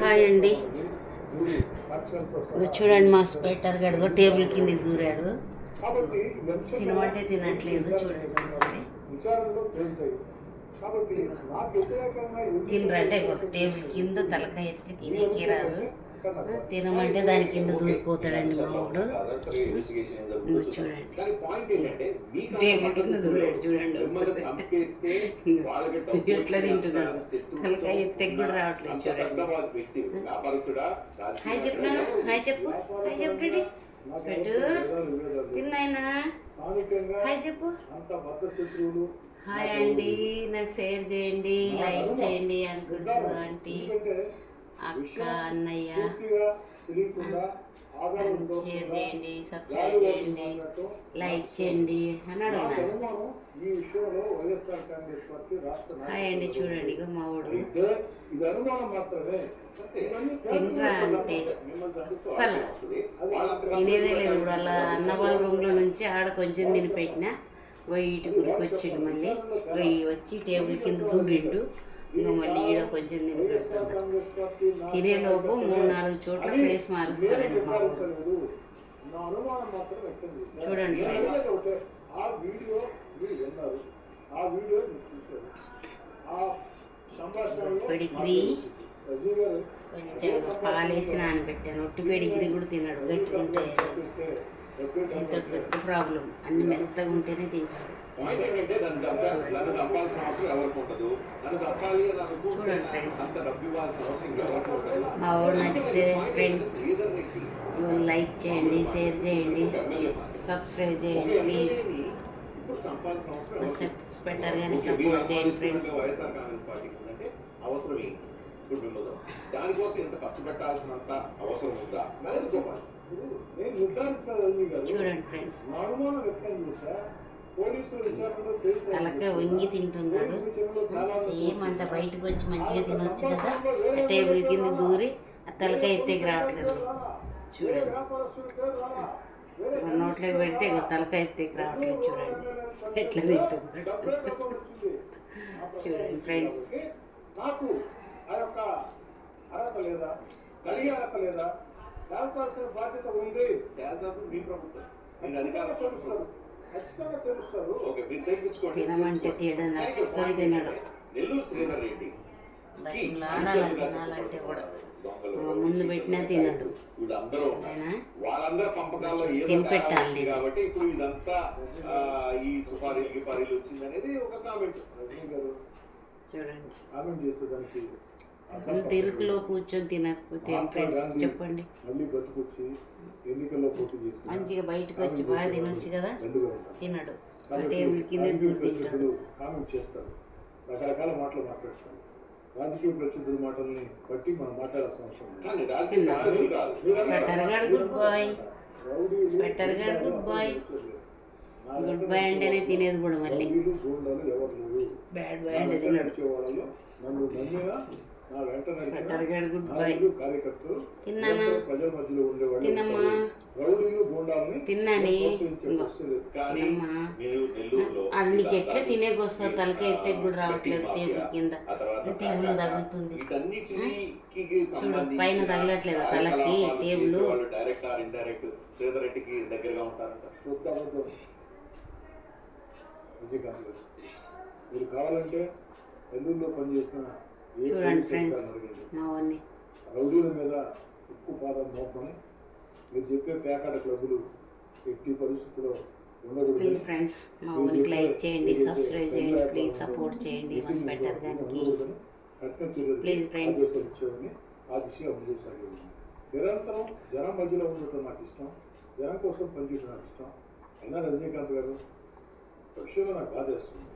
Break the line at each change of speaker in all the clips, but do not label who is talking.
Hi అండి. చూడండి మా స్పెటర్ గడుగు టేబుల్ కిందకి దూరాడు. తినమంటే తినట్లేదు. చూడండి ఒకసారి తినరంటే ఒక టేబుల్ కింద తలకాయ ఎత్తి తినేకి రాదు. తినమంటే దాని కింద దూరిపోతాడండి మా వాడు. చూడండి టేబుల్ కింద దూరాడు. చూడండి ఎట్లా తింటున్నాడు. తలకాయ ఎత్తే కూడా రావట్లేదు. చూడండి. హాయ్ చెప్పు నాన్న. హాయ్ చెప్పు. హాయ్ చెప్పు పెట్టు. తిన్నాయినా. హాయ్ చెప్పు. హాయ్ అండి. నాకు షేర్ చేయండి, లైక్ చేయండి అంకుల్స్, ఆంటీ, అక్క, అన్నయ్య. షేర్ చేయండి, సబ్స్క్రైబ్ చేయండి, లైక్ చేయండి అని అడుగుతున్నాను. హాయ్ అండి. చూడండి ఇక మా ఊడు తినరా అంటే అస్సలు తినేదే లేదు. ఇప్పుడు అలా అన్న వాళ్ళ రూమ్లో నుంచి ఆడ కొంచెం తినిపెట్టినా ఇటు గురికొచ్చిండు. మళ్ళీ వచ్చి టేబుల్ కింద దూరిండు. ఇంకా మళ్ళీ ఈడ కొంచెం తినిపెడుతున్నా. తినేలోపు 3-4 చోట్ల ప్లేస్ మారుస్తారండి మా ఊరు. చూడండి ఫ్రెండ్స్. పెడిగ్రీ కొంచెం పాలేసి నానబెట్టాను. ఒట్టి పెడిగ్రీ కూడా తిన్నాడు. గట్టిగా ఉంటే ఇంత పెద్ద ప్రాబ్లం. అన్ని మెత్తగా ఉంటేనే తింటాడు. చూడండి ఫ్రెండ్స్. మా ఊరు నచ్చితే ఫ్రెండ్స్ లైక్ చేయండి, షేర్ చేయండి, సబ్స్క్రైబ్ చేయండి ప్లీజ్. స్పెటర్ కానీ సపోర్ట్ చేయండి ఫ్రెండ్స్.
దానికోసం ఎంత ఖర్చు పెట్టాల్సినంత అవసరం ఉందా అనేది చెప్పండి.
చూడండి ఫ్రెండ్స్. తలకాయ వంగి తింటున్నాడు. ఏమంట బయటకు వచ్చి మంచిగా తినొచ్చు కదా. టేబుల్ కింద దూరి ఆ తలకాయ ఎత్తేకి రావట్లేదు. చూడండి నోట్లోకి పెడితే తలకాయ ఎత్తేకి రావట్లేదు. చూడండి ఎట్లా తింటున్నాడు. చూడండి ఫ్రెండ్స్.
బాధ్యత ఉంది. మీ ప్రభుత్వం
తినమంటే తినడు. అస్సలు తినడు.
నెల్లూరు శ్రీధర్ రెడ్డి
తినాలంటే కూడా ముందు పెట్టినా తినడు.
వాళ్ళందరూ పంపకాల్లో
తినిపెట్టాలి
కాబట్టి ఇప్పుడు ఇదంతా ఈ సుపారీలు గిపారీలు వచ్చింది అనేది ఒక కామెంట్.
చూడండి
కామెంట్ చేసేదానికి
ఇంత ఇరుకులో కూర్చొని తినకపోతే ఫ్రెండ్స్ చెప్పండి. మంచిగా బయటకు వచ్చి బాగా తినొచ్చు కదా. తినడు. టేబుల్ కింద దూరి తింటాడు.
కామెంట్ చేస్తారు, రకరకాల మాటలు మాట్లాడతారు. రాజకీయ ప్రత్యర్థుల మాటల్ని బట్టి మనం మాట్లాడాల్సిన అవసరం లేదు.
స్వెటర్ గాడు గుడ్ బాయ్. స్వెటర్ గాడు గుడ్ బాయ్. గుడ్ బాయ్ అంటేనే తినేది కూడా మళ్ళీ. బ్యాడ్ బాయ్ అంటే తినడు. స్వెటర్ గాడు గుడ్ బాయ్. తిన్నానా. తిన్నమ్మా. తిన్నాని. అన్నికి ఎట్లా తినేకొస్తావు. తలకాయ ఎత్తే కూడా రావట్లేదు. టేబుల్ కింద టేబుల్ తగులుతుంది. చూడు పైన తగలట్లేదు తలకి టేబుల్.
మీరు కావాలంటే నెల్లూరులో పనిచేసిన
చూడండి ఫ్రెండ్స్ మా ఊరిని
రౌడీల మీద ఉక్కు పాదం మోపని మీరు చెప్పే పేకాట క్లబ్బులు ఎట్టి పరిస్థితుల్లో ఉండకూడదు.
ప్లీజ్ ఫ్రెండ్స్ మా ఊరికి లైక్ చేయండి, సబ్స్క్రైబ్ చేయండి, ప్లీజ్ సపోర్ట్ చేయండి మా స్పెటర్ గారికి. Please friends.
ఆ దిశగా ముందుకు సాగేది. నిరంతరం జనం మధ్యలో ఉండటం నాకు ఇష్టం. జనం కోసం పనిచేయడం నాకు ఇష్టం. అయినా రజనీకాంత్ గారు విషయంలో నాకు బాధ వేస్తుంది.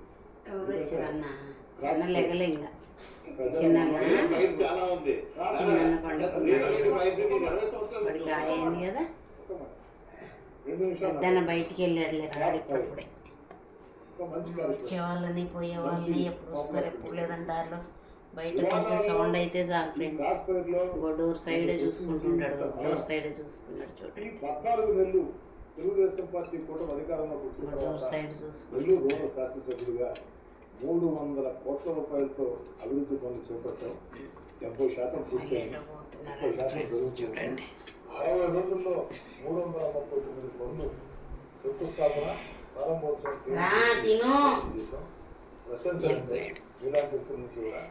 లెగలే ఇంకా చిన్న చిన్న పండుగ అయింది కదా. పెద్దన్న బయటికి వెళ్ళాడులే. రాడు ఇప్పుడే. వచ్చే వాళ్ళని పోయే వాళ్ళని ఎప్పుడు వస్తారు ఎప్పుడు లేదని దారిలో బయట కొంచెం సౌండ్ అయితే చాలు ఫ్రెండ్స్. డోర్ సైడే చూసుకుంటుంటాడు. డోర్ సైడే చూస్తున్నాడు. చూడండి
తెలుగుదేశం పార్టీ కూటమి అధికారంలో
డోర్ సైడ్ చూసుకుంటాడు.
శాసనసభ్యులుగా 300 కోట్ల రూపాయలతో అభివృద్ధి పనులు చేపట్టాం. 70% పూర్తయింది. 30% జరుగుతుంది.
చూడండి
60 రోజుల్లో 339 పనులు శంకుస్థాపన ప్రారంభోత్సవం
రా తిను
చేశాం. ప్రశంసలు ఇలాంటి వ్యక్తుల నుంచి కూడా